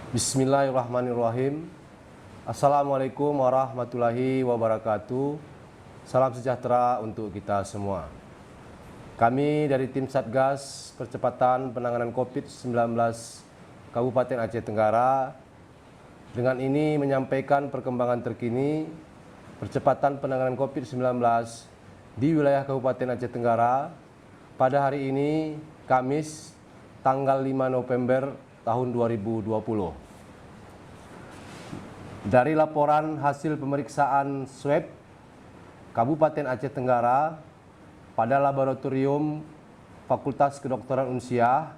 Bismillahirrahmanirrahim. Assalamualaikum warahmatullahi wabarakatuh. Salam sejahtera untuk kita semua. Kami dari tim Satgas Percepatan Penanganan COVID-19 Kabupaten Aceh Tenggara dengan ini menyampaikan perkembangan terkini percepatan penanganan COVID-19 di wilayah Kabupaten Aceh Tenggara pada hari ini, Kamis, tanggal 5 November tahun 2020. Dari laporan hasil pemeriksaan swab Kabupaten Aceh Tenggara pada Laboratorium Fakultas Kedokteran Unsiah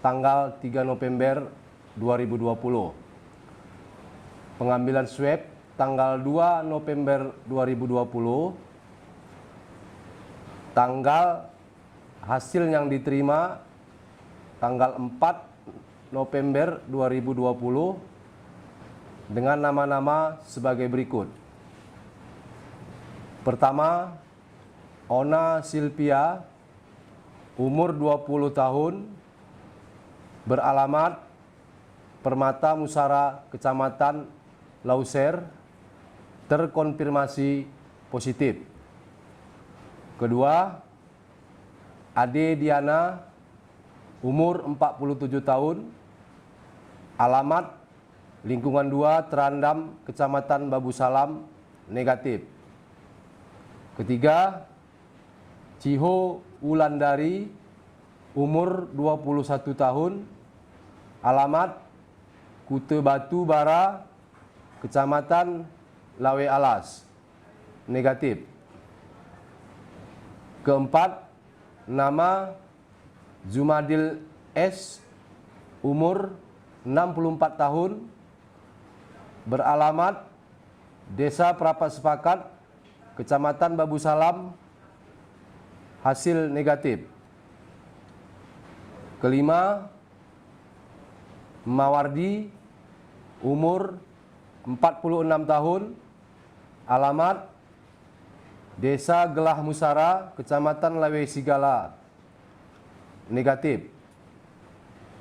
tanggal 3 November 2020. Pengambilan swab tanggal 2 November 2020. Tanggal hasil yang diterima tanggal 4 November 2020 dengan nama-nama sebagai berikut. Pertama, Ona Silvia, umur 20 tahun, beralamat Permata Musara, Kecamatan Lauser, terkonfirmasi positif. Kedua, Ade Diana, umur 47 tahun, alamat Lingkungan 2 Terandam, Kecamatan Babu Salam, negatif. Ketiga, Ciho Wulandari, umur 21 tahun, alamat Kute Batu Bara, Kecamatan Lawe Alas, negatif. Keempat, nama Zumadil S, umur 64 tahun, beralamat Desa Perapat Sepakat, Kecamatan Babu Salam, hasil negatif. Kelima, Mawardi, umur 46 tahun, alamat Desa Gelah Musara, Kecamatan Lawe Sigala, negatif.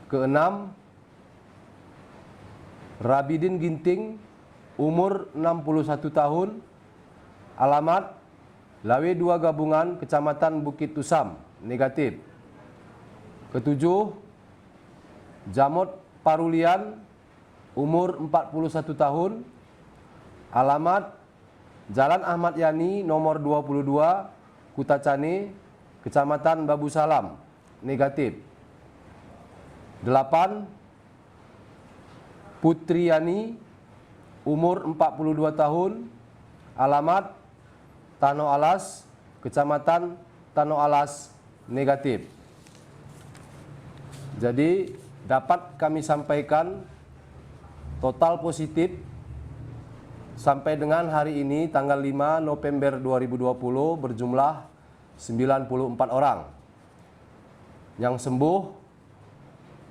Keenam, Rabidin Ginting, umur 61 tahun, alamat Lawe 2 Gabungan, Kecamatan Bukit Tusam, negatif. Ketujuh, Jamot Parulian, umur 41 tahun, alamat Jalan Ahmad Yani nomor 22, Kutacane, Kecamatan Babu Salam, negatif. 8, Putriani, umur 42 tahun, alamat Tano Alas, Kecamatan Tano Alas, negatif. Jadi dapat kami sampaikan total positif sampai dengan hari ini tanggal 5 November 2020 berjumlah 94 orang. Yang sembuh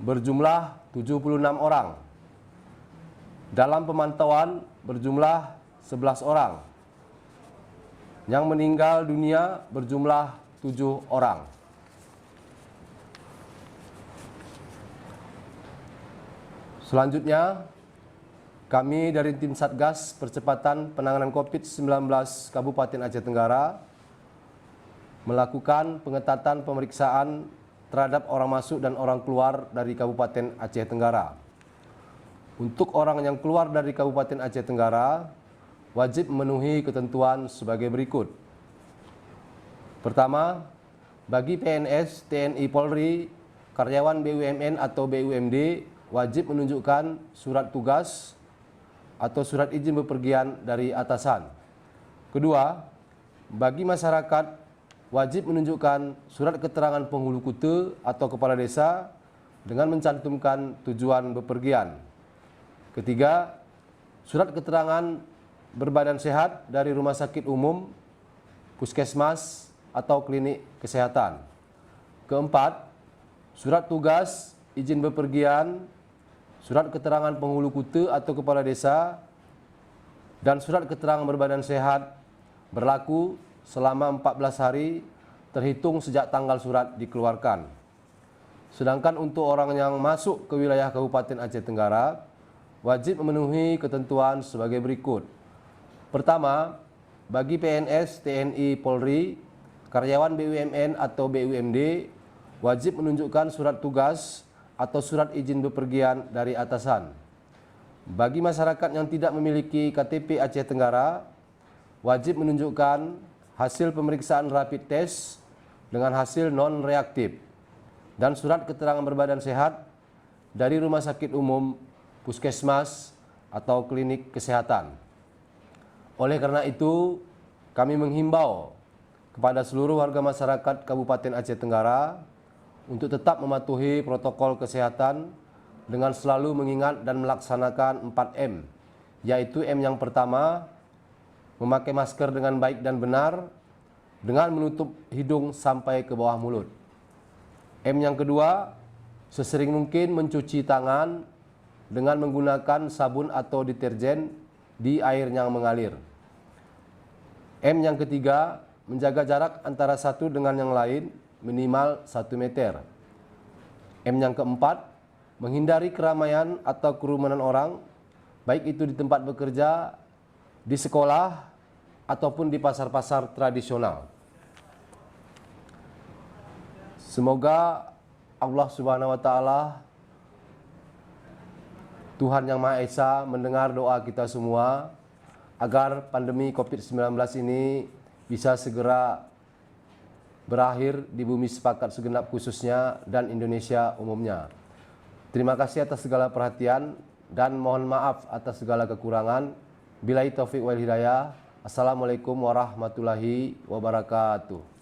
berjumlah 76 orang. Dalam pemantauan berjumlah 11 orang. Yang meninggal dunia berjumlah 7 orang. Selanjutnya, kami dari tim Satgas Percepatan Penanganan COVID-19 Kabupaten Aceh Tenggara melakukan pengetatan pemeriksaan terhadap orang masuk dan orang keluar dari Kabupaten Aceh Tenggara. Untuk orang yang keluar dari Kabupaten Aceh Tenggara, wajib memenuhi ketentuan sebagai berikut. Pertama, bagi PNS, TNI Polri, karyawan BUMN atau BUMD, wajib menunjukkan surat tugas atau surat izin bepergian dari atasan. Kedua, bagi masyarakat, wajib menunjukkan surat keterangan penghulu kute atau kepala desa dengan mencantumkan tujuan bepergian. Ketiga, surat keterangan berbadan sehat dari rumah sakit umum, puskesmas, atau klinik kesehatan. Keempat, surat tugas, izin bepergian, surat keterangan penghulu kute atau kepala desa, dan surat keterangan berbadan sehat berlaku selama 14 hari terhitung sejak tanggal surat dikeluarkan. Sedangkan untuk orang yang masuk ke wilayah Kabupaten Aceh Tenggara, wajib memenuhi ketentuan sebagai berikut. Pertama, bagi PNS, TNI, Polri, karyawan BUMN atau BUMD, wajib menunjukkan surat tugas atau surat izin bepergian dari atasan. Bagi masyarakat yang tidak memiliki KTP Aceh Tenggara, wajib menunjukkan hasil pemeriksaan rapid test dengan hasil non-reaktif dan surat keterangan berbadan sehat dari rumah sakit umum, puskesmas, atau klinik kesehatan. Oleh karena itu, kami menghimbau kepada seluruh warga masyarakat Kabupaten Aceh Tenggara untuk tetap mematuhi protokol kesehatan dengan selalu mengingat dan melaksanakan 4M, yaitu M yang pertama, memakai masker dengan baik dan benar, dengan menutup hidung sampai ke bawah mulut. M yang kedua, sesering mungkin mencuci tangan dengan menggunakan sabun atau deterjen di air yang mengalir. M yang ketiga, menjaga jarak antara satu dengan yang lain minimal 1 meter. M yang keempat, menghindari keramaian atau kerumunan orang, baik itu di tempat bekerja, di sekolah, ataupun di pasar-pasar tradisional. Semoga Allah Subhanahu wa Ta'ala, Tuhan Yang Maha Esa, mendengar doa kita semua agar pandemi COVID-19 ini bisa segera berakhir di bumi sepakat segenap khususnya dan Indonesia umumnya. Terima kasih atas segala perhatian dan mohon maaf atas segala kekurangan. Billahi taufiq wal hidayah. Assalamualaikum warahmatullahi wabarakatuh.